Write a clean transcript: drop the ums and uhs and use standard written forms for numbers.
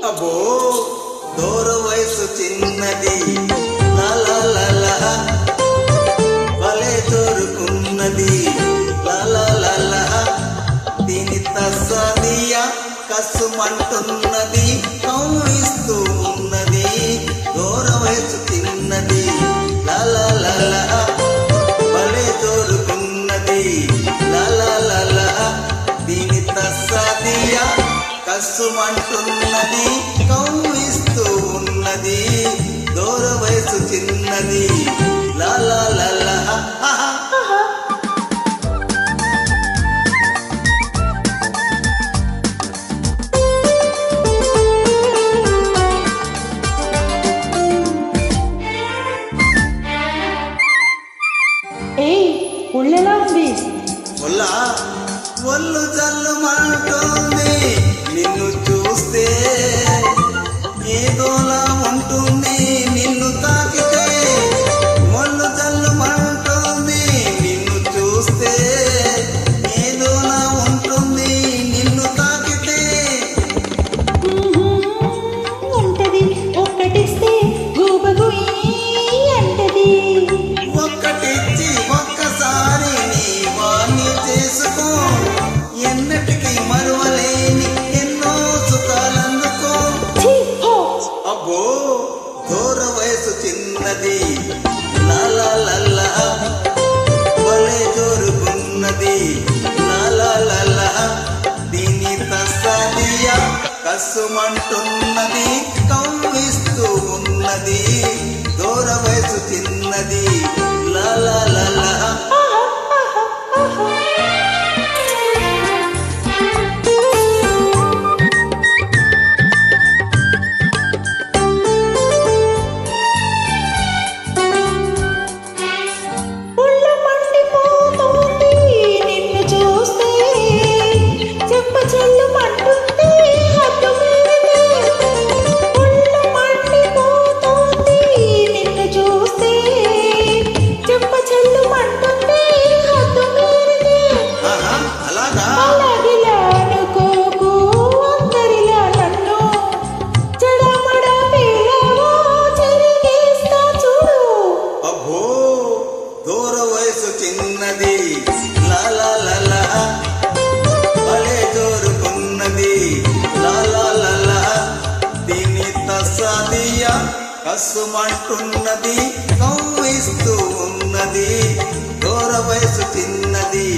అబ్బో దూర వయసు చిన్నది లాలా భలే జోరుకున్నది లాలా దీని తస్సదియా కసుమంటున్నది కౌగిస్తూ ఉన్నది దూర వయసు చిన్నది లాలా భలే జోరుకున్నది లాలా దీని తస్సదియా కసుమంటున్నది కౌగిస్తూ ఉన్నది దూర వయసు చిన్నది లాలా ఒళ్ళెలా ఉంది? ఒళ్ళు జల్లుమంటుంది నిన్ను చూస్తే ఏదోలా ఉంటుంది నిన్ను తాకితే ఒళ్ళు జల్లుమంటుంది నిన్ను చూస్తే ఏదోలా ఉంటుంది నిన్ను తాకితే ఉంటది ఒక్కటిస్తే గూబగుయి అంటది ఒక్కటిచ్చి ఒక్కసారి నీ వాణ్ణి చేసుకో ఎన్నటికీ మరువలేని ఎన్నో సుఖాలందుకో అబ్బో దూర వయసు చిన్నది లాలా భలే జోరుకున్నది లాలా దీని తస్సదియా కసుమంటున్నది కౌగిస్తూ ఉన్నది దూర వయసు చిన్నది లాలా చిన్నది లాలా భలే జోరుకున్నది లాలా దీని తస్సదియా కసుమంటున్నది కౌగిస్తూ ఉన్నది దూర వయసు చిన్నది